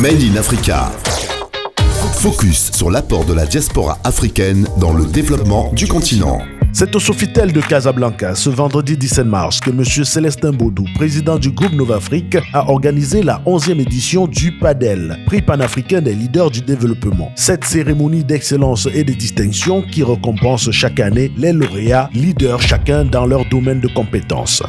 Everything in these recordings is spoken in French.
Made in Africa. Focus sur l'apport de la diaspora africaine dans le développement du continent. C'est au Sofitel de Casablanca, ce vendredi 17 mars, que M. Célestin Baudou, président du groupe Novafrique, a organisé la 11e édition du PADEL, Prix panafricain des leaders du développement. Cette cérémonie d'excellence et de distinction qui récompense chaque année les lauréats, leaders chacun dans leur domaine de compétences.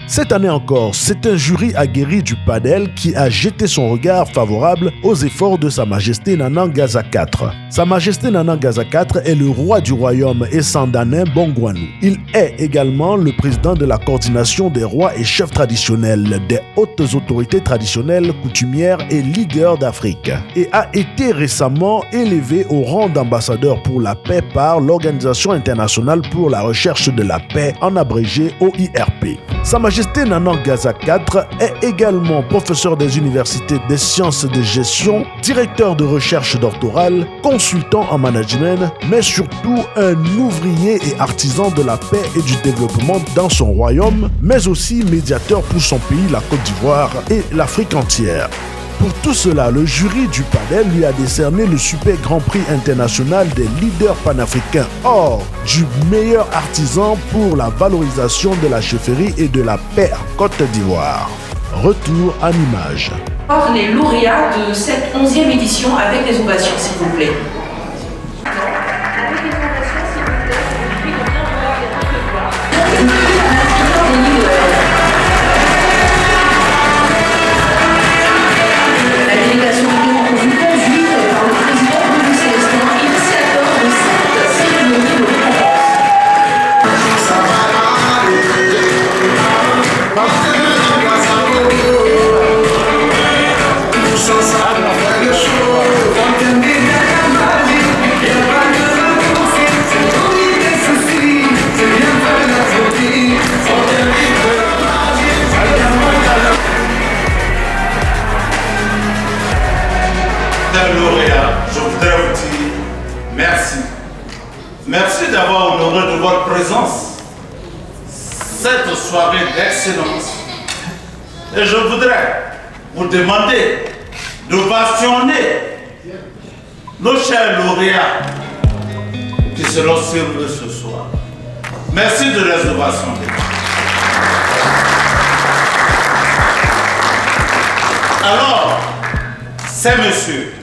Cette année encore, c'est un jury aguerri du PADEL qui a jeté son regard favorable aux efforts de Sa Majesté Nana Ngaza IV. Sa Majesté Nana Ngaza IV est le roi du royaume Essandanin Bongwanou. Il est également le président de la coordination des rois et chefs traditionnels, des hautes autorités traditionnelles, coutumières et leaders d'Afrique, et a été récemment élevé au rang d'ambassadeur pour la paix par l'Organisation internationale pour la recherche de la paix, en abrégé OIRP. Sa Majesté Nana Ngaza IV est également professeur des universités des sciences de gestion, directeur de recherche doctorale, consultant en management, mais surtout un ouvrier et artisan de la paix et du développement dans son royaume, mais aussi médiateur pour son pays, la Côte d'Ivoire et l'Afrique entière. Pour tout cela, le jury du PADEL lui a décerné le Super Grand Prix international des leaders panafricains hors du meilleur artisan pour la valorisation de la chefferie et de la paix en Côte d'Ivoire. Retour en images. Les lauréats de cette 11e édition avec les ovations, s'il vous plaît. Je voudrais vous dire merci. Merci d'avoir honoré de votre présence cette soirée d'excellence. Et je voudrais vous demander d'ovationner nos chers lauréats qui seront sur eux ce soir. Merci de les ovationner. Alors, ces messieurs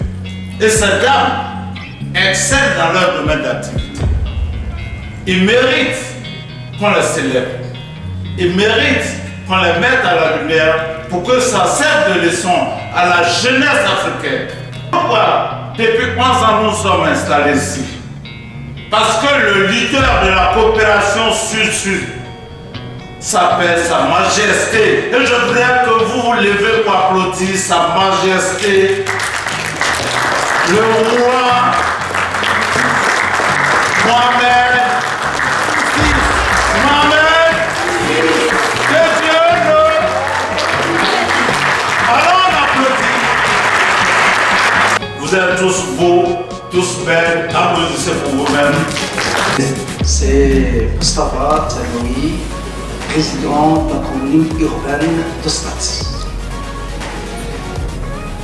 et ces dames excellent dans leur domaine d'activité. Ils méritent qu'on les célèbre. Ils méritent qu'on les mette à la lumière pour que ça serve de leçon à la jeunesse africaine. Pourquoi depuis 11 ans nous sommes installés ici? Parce que le leader de la coopération Sud-Sud s'appelle Sa Majesté. Et je voudrais que vous vous levez pour applaudir Sa Majesté le roi Mohamed, que Dieu le... Alors on applaudit. Vous êtes tous beaux, tous belles, applaudissez pour vous-même. C'est Moustapha Tanoui, président de la commune urbaine de Stade.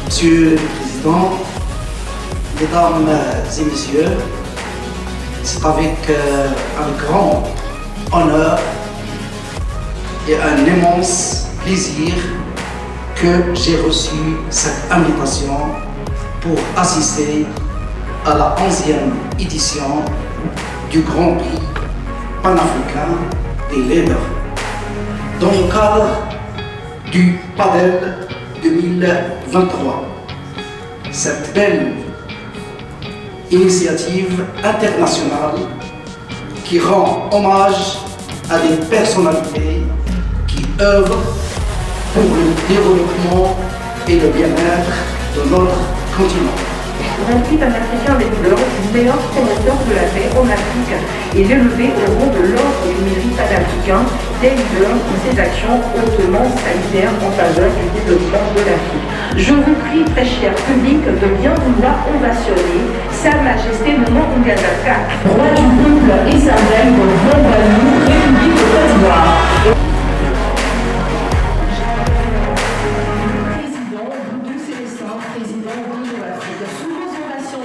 Monsieur le Président, Mesdames et Messieurs, c'est avec un grand honneur et un immense plaisir que j'ai reçu cette invitation pour assister à la 11e édition du Grand Prix panafricain des leaders dans le cadre du PADEL 2023. Cette belle initiative internationale qui rend hommage à des personnalités qui œuvrent pour le développement et le bien-être de notre continent. Le Grand Prix panafricain des leaders du meilleur promoteur de la paix en Afrique et l'élevé au rang de l'ordre du mérite panafricain des leaders pour ses actions hautement salutaires en faveur du développement de l'Afrique. Je vous prie, très cher public, de bien vouloir ovationner Sa Majesté Nana Ngaza IV, roi du peuple et sa reine de Bongwanou, République de Côte d'Ivoire. Président, Boudou Célestin, président Groupe Nova-Afrique. Sous vos ovations,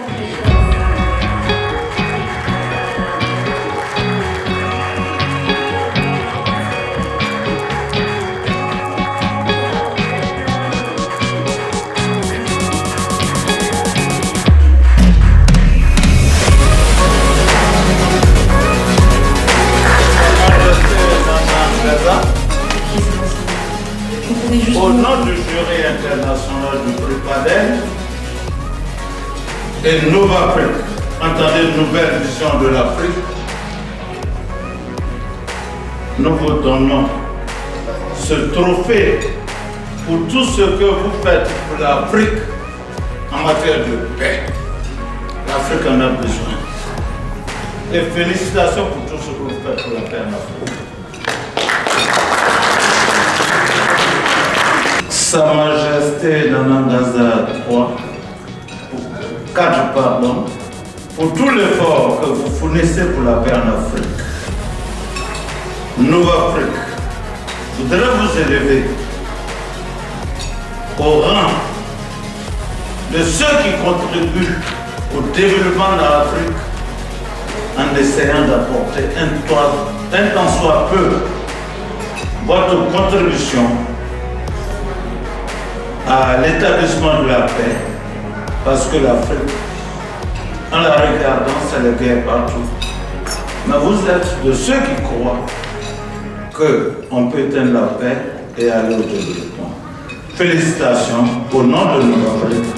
au nom du jury international du prix Padel et Nova-Afrique, entendez nouvelle vision de l'Afrique, nous vous donnons ce trophée pour tout ce que vous faites pour l'Afrique en matière de paix. L'Afrique en a besoin. Et félicitations pour tout ce que vous faites pour la paix en Afrique. Sa Majesté Nana Ngaza IV, pour tout l'effort que vous fournissez pour la paix en Afrique. Nova-Afrique voudrait vous élever au rang de ceux qui contribuent au développement de l'Afrique en essayant d'apporter un tant soit peu votre contribution à l'établissement de la paix, parce que l'Afrique, en la regardant, c'est la guerre partout. Mais vous êtes de ceux qui croient qu'on peut éteindre la paix et aller au développement. Félicitations au nom de Nova-Afrique.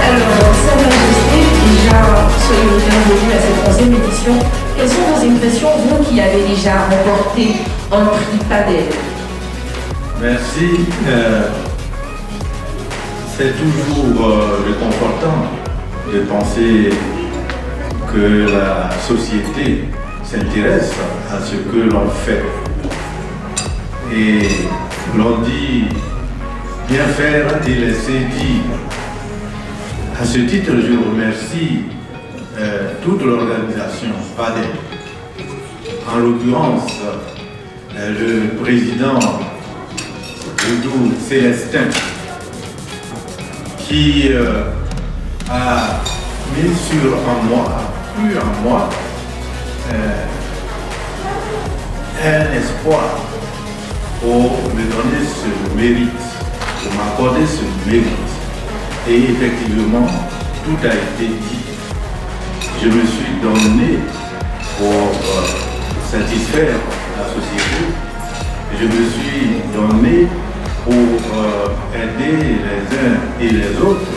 Alors, Sa Majesté, déjà, soyez le bienvenu à cette 11e édition. Quelles sont vos impressions, vous qui avez déjà remporté un prix Padel? Merci. C'est toujours réconfortant de penser que la société s'intéresse à ce que l'on fait. Et l'on dit bien faire et laisser dire. À ce titre, je remercie toute l'organisation Padel, en l'occurrence le président Boudou Célestin, qui a mis sur en moi un espoir pour me donner ce mérite, pour m'accorder ce mérite. Et effectivement, tout a été dit. Je me suis donné pour satisfaire la société. Je me suis donné pour aider les uns et les autres.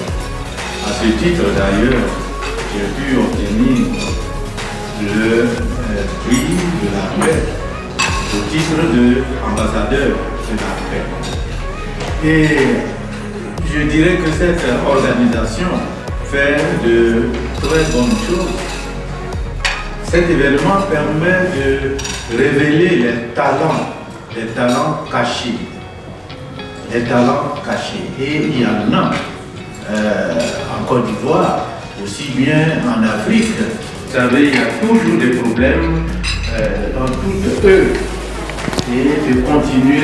À ce titre d'ailleurs, j'ai pu obtenir le prix de la paix au titre d'ambassadeur de la paix. Et je dirais que cette organisation fait de très bonnes choses. Cet événement permet de révéler les talents cachés. Les talents cachés. Et il y en a en Côte d'Ivoire, aussi bien en Afrique. Vous savez, il y a toujours des problèmes dans toutes eux. Et de continuer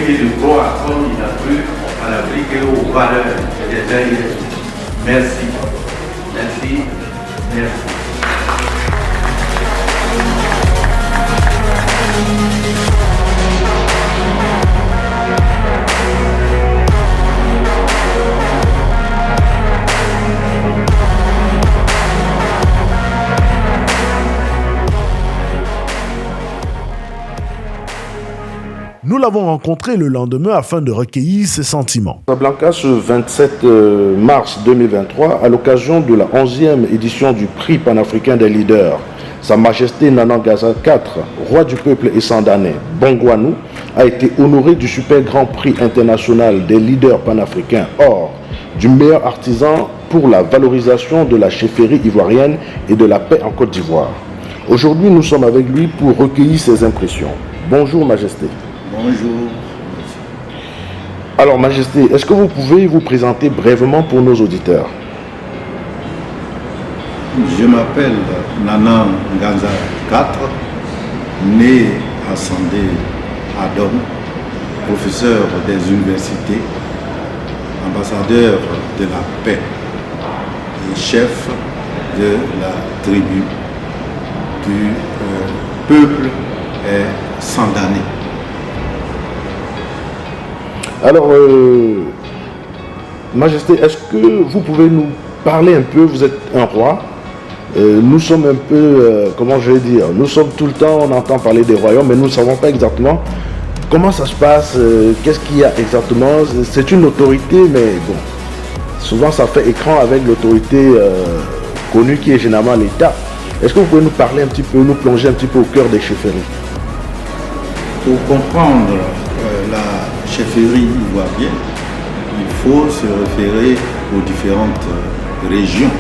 et de croire comme il a cru à l'Afrique et aux valeurs des uns. Merci. Merci. Merci. Nous l'avons rencontré le lendemain afin de recueillir ses sentiments. Casablanca, ce 27 mars 2023, à l'occasion de la 11e édition du prix panafricain des leaders, Sa Majesté Nana Ngaza IV, roi du peuple et sandanais, Bongwanou, a été honoré du super grand prix international des leaders panafricains or du meilleur artisan pour la valorisation de la chefferie ivoirienne et de la paix en Côte d'Ivoire. Aujourd'hui, nous sommes avec lui pour recueillir ses impressions. Bonjour Majesté. Bonjour. Alors Majesté, est-ce que vous pouvez vous présenter brièvement pour nos auditeurs? Je m'appelle Nana Ngaza IV, né à Sandé Adom, professeur des universités, ambassadeur de la paix et chef de la tribu du peuple sandanais. Alors, Majesté, est-ce que vous pouvez nous parler un peu, vous êtes un roi, nous sommes un peu, comment je vais dire, nous sommes tout le temps, on entend parler des royaumes, mais nous ne savons pas exactement comment ça se passe, qu'est-ce qu'il y a exactement. C'est une autorité, mais bon, souvent ça fait écran avec l'autorité connue qui est généralement l'État. Est-ce que vous pouvez nous parler un petit peu, nous plonger un petit peu au cœur des chefferies? Pour comprendre la chefferie ivoirienne, il faut se référer aux différentes régions.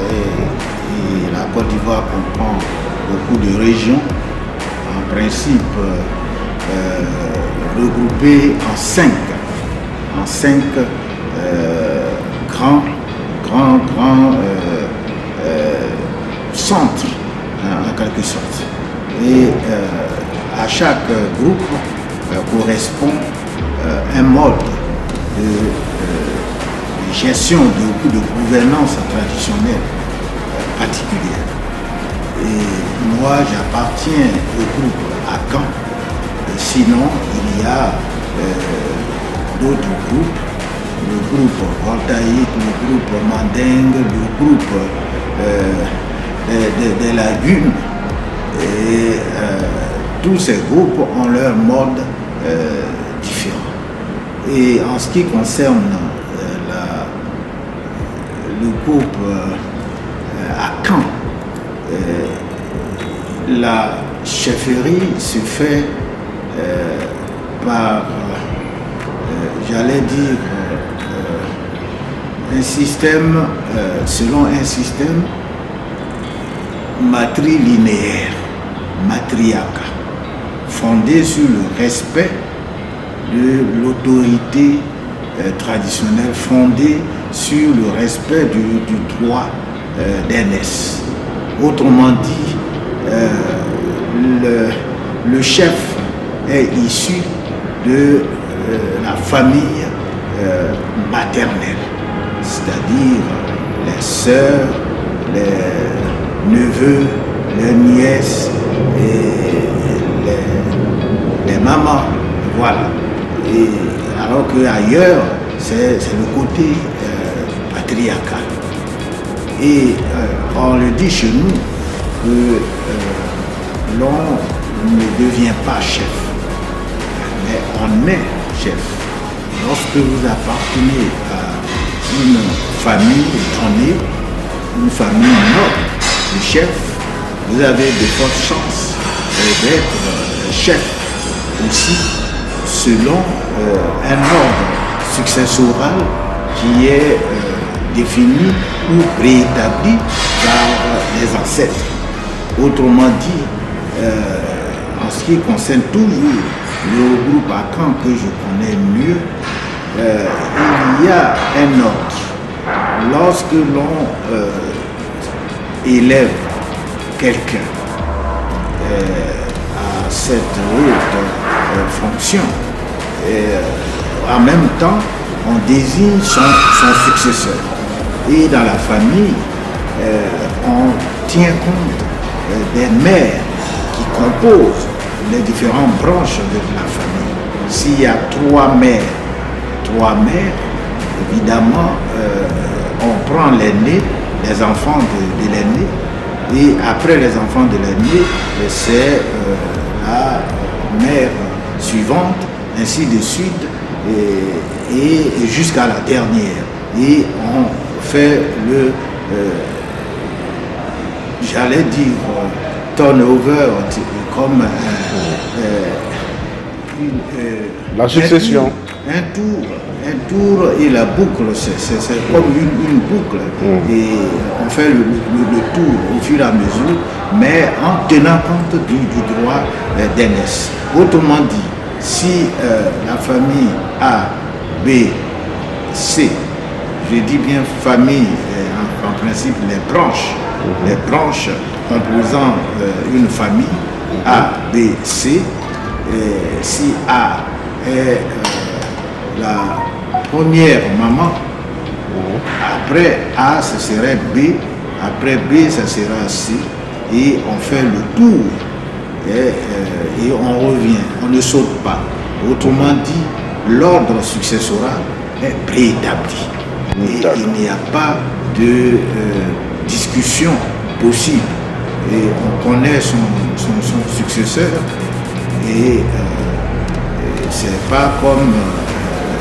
Et la Côte d'Ivoire comprend beaucoup de régions, en principe regroupées en cinq grands centres, en quelque sorte. Et à chaque groupe correspond un mode de gestion, de gouvernance traditionnelle particulière. Et moi, j'appartiens au groupe Akan. Sinon, il y a d'autres groupes, le groupe voltaïque, le groupe mandingue, le groupe des lagunes. Et tous ces groupes ont leur mode différent. Et en ce qui concerne le groupe Akan, la chefferie se fait par, j'allais dire, un système, selon un système matrilinéaire, matriarcat, fondé sur le respect de l'autorité traditionnelle, fondé sur le respect du droit d'aînesse. Autrement dit, le chef est issu de la famille maternelle, c'est-à-dire les sœurs, les neveux, les nièces et les mamans, voilà. Et alors qu'ailleurs, c'est le côté patriarcal. Et on le dit chez nous que l'on ne devient pas chef, mais on est chef. Lorsque vous appartenez à une famille donnée, une famille noble, le chef, vous avez de fortes chances d'être chef aussi, selon un ordre successoral qui est défini ou préétabli par les ancêtres. Autrement dit, en ce qui concerne toujours le groupe Akan que je connais mieux, il y a un ordre. Lorsque l'on élève quelqu'un à cette haute fonction, en même temps, on désigne son successeur. Et dans la famille, on tient compte des mères qui composent les différentes branches de la famille. S'il y a trois mères, évidemment, on prend l'aîné, les enfants de l'aîné, et après les enfants de l'aîné, c'est la mère suivante, ainsi de suite, et jusqu'à la dernière. Et on fait le, j'allais dire, turnover, comme la succession. Un tour et la boucle, c'est comme une boucle. Et on fait le tour au fur et à mesure, mais en tenant compte du droit d'aînesse. Autrement dit, si la famille A, B, C, je dis bien famille, en principe les branches composant une famille A, B, C, si A est la première maman. Après A, ce serait B. Après B, ça sera C. Et on fait le tour. Et on revient. On ne saute pas. Autrement dit, l'ordre successoral est préétabli. Et il n'y a pas de discussion possible. Et on connaît son successeur. Et c'est pas comme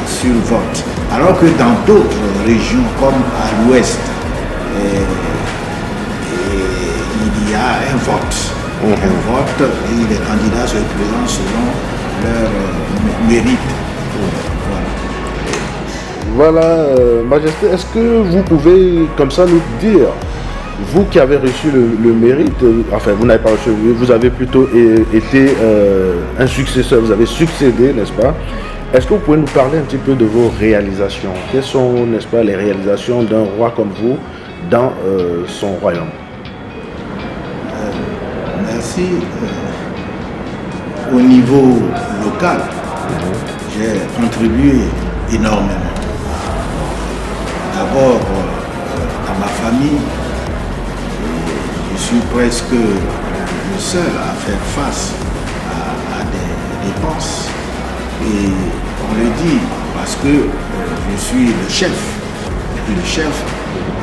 sur vote. Alors que dans d'autres régions, comme à l'ouest, il y a un vote. Un vote et les candidats se présentent selon leur mérite. Voilà, Majesté, est-ce que vous pouvez comme ça nous dire, vous qui avez reçu le mérite, enfin vous n'avez pas reçu, vous avez plutôt été un successeur, vous avez succédé, n'est-ce pas? Est-ce que vous pouvez nous parler un petit peu de vos réalisations? Quelles sont, n'est-ce pas, les réalisations d'un roi comme vous dans son royaume? Merci. Au niveau local, j'ai contribué énormément. D'abord, dans ma famille, je suis presque le seul à faire face à des dépenses. Et on le dit parce que je suis le chef.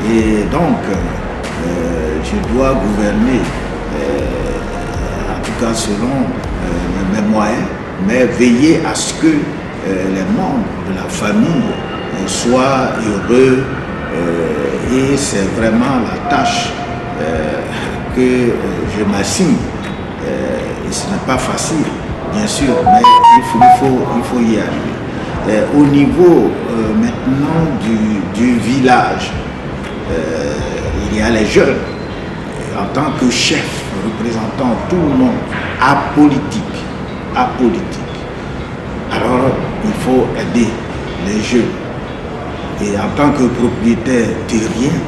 Et donc, je dois gouverner, en tout cas selon mes moyens, mais veiller à ce que les membres de la famille soient heureux. Et c'est vraiment la tâche que je m'assigne. Et ce n'est pas facile, bien sûr, mais il faut y arriver. Au niveau maintenant du village, il y a les jeunes. En tant que chef, représentant tout le monde, apolitique. Alors, il faut aider les jeunes. Et en tant que propriétaire terrien,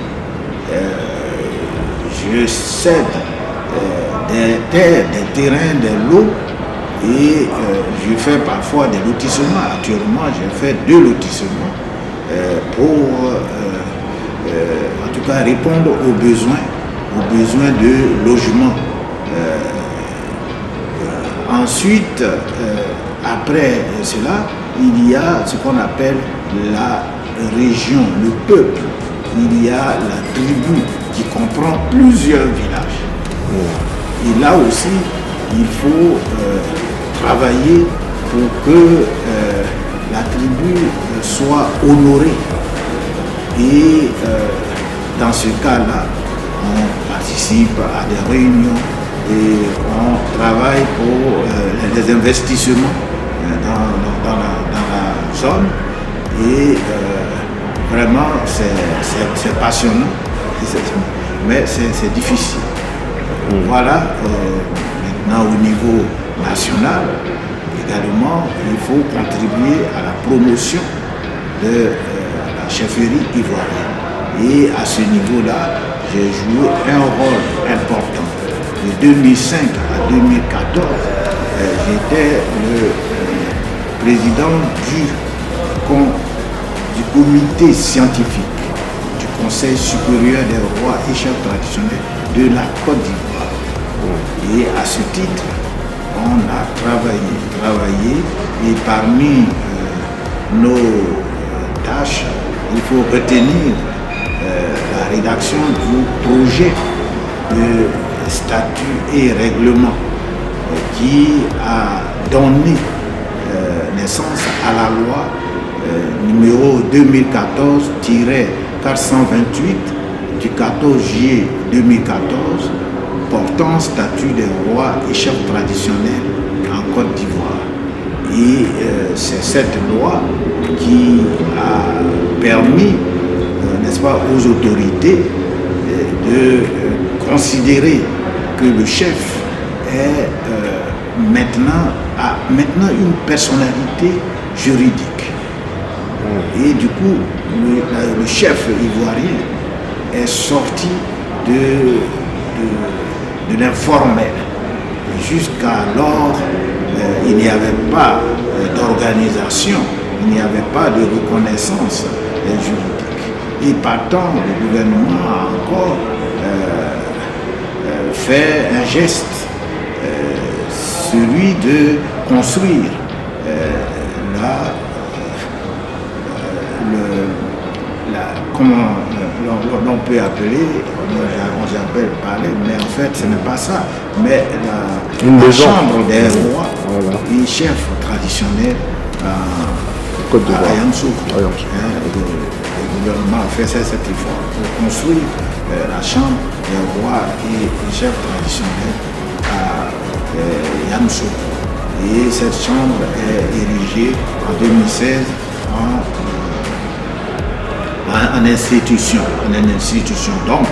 je cède des terres, des terrains, des lots et je fais parfois des lotissements. Actuellement, j'ai fait 2 lotissements pour en tout cas répondre aux besoins de logement. Ensuite, après cela, il y a ce qu'on appelle la région, le peuple. Il y a la tribu qui comprend plusieurs villages. Et là aussi, il faut travailler pour que la tribu soit honorée. Et dans ce cas-là, on participe à des réunions et on travaille pour les investissements dans la zone. Et vraiment, c'est passionnant, mais c'est difficile. Voilà, maintenant au niveau national, également, il faut contribuer à la promotion de la chefferie ivoirienne. Et à ce niveau-là, j'ai joué un rôle important. De 2005 à 2014, j'étais le président du comité scientifique du Conseil supérieur des rois et chefs traditionnels de la Côte d'Ivoire. Et à ce titre, on a travaillé et parmi nos tâches, il faut retenir la rédaction du projet de statut et règlement qui a donné naissance à la loi numéro 2014-428 du 14 juillet 2014 portant statut des rois et chefs traditionnels en Côte d'Ivoire. Et c'est cette loi qui a permis, n'est-ce pas, aux autorités de considérer que le chef est maintenant une personnalité juridique. Et du coup, le chef ivoirien est sorti de l'informel. Jusqu'alors, il n'y avait pas d'organisation d'organisation, il n'y avait pas de reconnaissance juridique. Et partant, le gouvernement a encore fait un geste, celui de construire comment l'on peut appeler, on appelle parler, mais en fait ce n'est pas ça, mais la chambre des rois et chefs traditionnels à Yamoussoukro. Le gouvernement a fait cet effort pour construire la chambre des rois et des chefs traditionnels à Yamoussoukro. Et cette chambre est érigée en 2016 en institution. Donc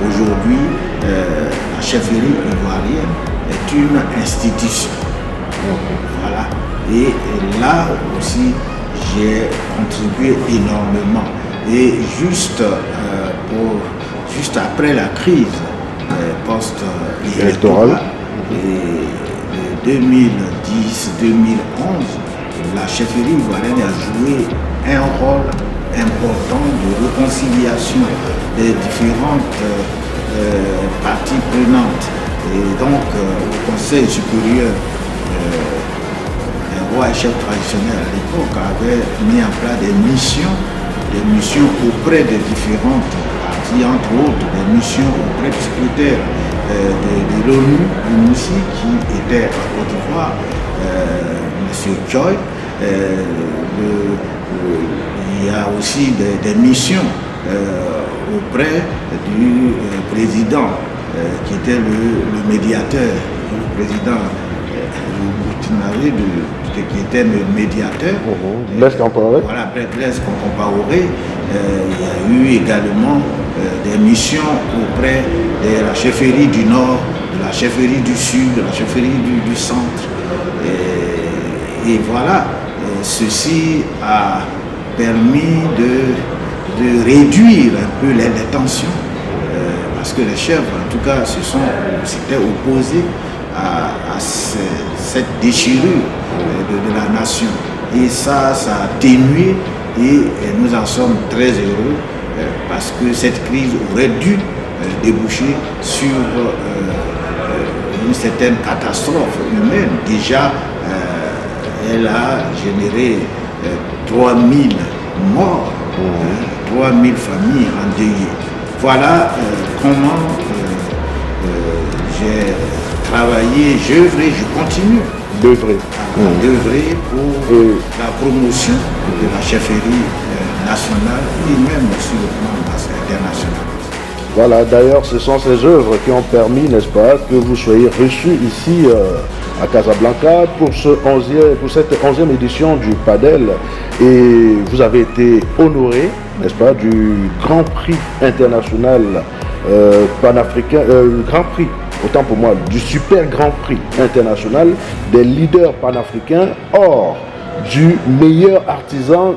aujourd'hui, la chefferie ivoirienne est une institution. Voilà. Et là aussi, j'ai contribué énormément. Et juste après la crise post-électorale, de 2010-2011, la chefferie ivoirienne a joué un rôle important de réconciliation des différentes parties prenantes. Et donc, le Conseil supérieur des rois et chefs traditionnels à l'époque avait mis en place des missions auprès des différentes parties, entre autres des missions auprès du secrétaire de l'ONU, aussi, qui était à Côte d'Ivoire, M. Choi. Il y a aussi des missions auprès du président qui était le médiateur, le président burkinabé qui était le médiateur. Blaise Compaoré. Voilà, Blaise Compaoré. Il y a eu également des missions auprès de la chefferie du Nord, de la chefferie du Sud, de la chefferie du Centre. Et voilà, ceci a permis de réduire un peu les tensions, parce que les chefs, en tout cas, s'étaient opposés à cette déchirure de la nation. Et ça a atténué, et nous en sommes très heureux, parce que cette crise aurait dû déboucher sur une certaine catastrophe humaine. Déjà, elle a généré 3000 morts, 3000 familles endeuillées. Voilà comment j'ai travaillé, j'œuvre et je continue d'œuvrer pour la promotion de la chefferie nationale et même sur le plan international. Voilà, d'ailleurs, ce sont ces œuvres qui ont permis, n'est-ce pas, que vous soyez reçus ici à Casablanca pour cette 11e édition du PADEL. Et vous avez été honoré, n'est-ce pas, du Grand Prix international panafricain, Grand Prix, autant pour moi, du Super Grand Prix international des leaders panafricains hors du meilleur artisan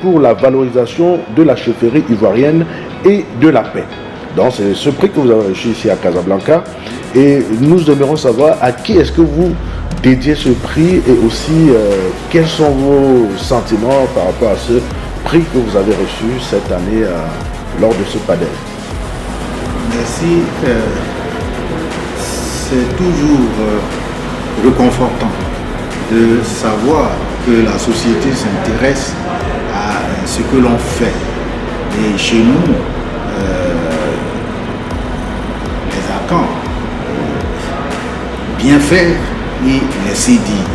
pour la valorisation de la chefferie ivoirienne et de la paix. Donc c'est ce prix que vous avez reçu ici à Casablanca, et nous aimerons savoir à qui est-ce que vous dédiez ce prix, et aussi quels sont vos sentiments par rapport à ce prix que vous avez reçu cette année lors de ce PADEL. Merci. C'est toujours réconfortant de savoir que la société s'intéresse à ce que l'on fait. Et chez nous, les Akans, bien faire et laisser dire.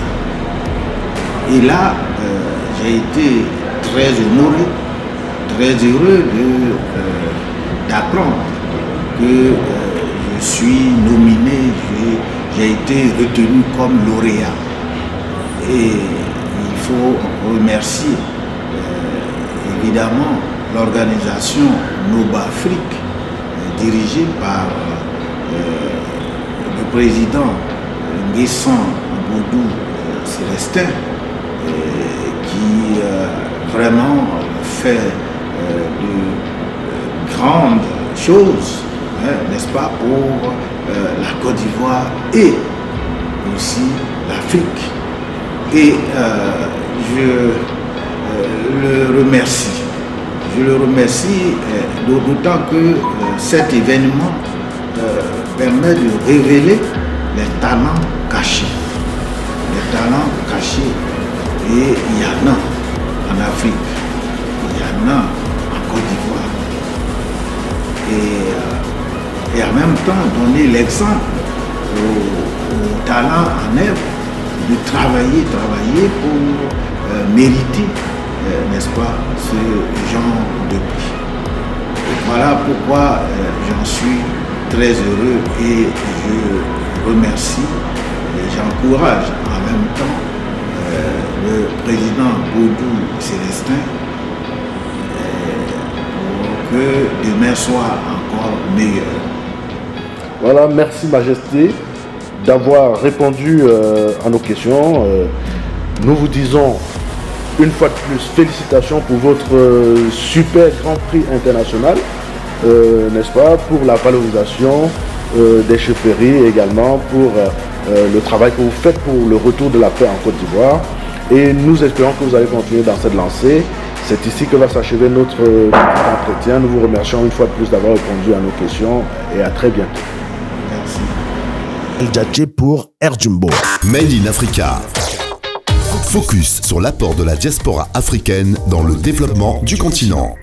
Et là, j'ai été très honoré, très heureux d'apprendre que je suis nominé, j'ai été retenu comme lauréat. Et il faut remercier évidemment l'organisation Noba Afrique, dirigée par le président Nguessan Boudou Célestin, qui vraiment fait de grandes choses, n'est-ce pas, pour la Côte d'Ivoire et aussi l'Afrique. Et je le remercie. Je le remercie d'autant que cet événement permet de révéler les talents cachés. Les talents cachés. Et il y en a en Afrique, il y en a en Côte d'Ivoire. Et en même temps donner l'exemple aux talents en œuvre de travailler pour mériter, n'est-ce pas, ce genre de prix. Et voilà pourquoi j'en suis très heureux et je remercie et j'encourage en même temps le président Baudou Célestin pour que demain soit encore meilleur. Voilà, merci Majesté d'avoir répondu à nos questions. Nous vous disons une fois de plus félicitations pour votre super Grand Prix international, n'est-ce pas, pour la valorisation des chefferies et également pour le travail que vous faites pour le retour de la paix en Côte d'Ivoire. Et nous espérons que vous allez continuer dans cette lancée. C'est ici que va s'achever notre entretien. Nous vous remercions une fois de plus d'avoir répondu à nos questions et à très bientôt. Merci. El Djadje pour Air Jumbo. Made in Africa. Focus sur l'apport de la diaspora africaine dans le développement du continent.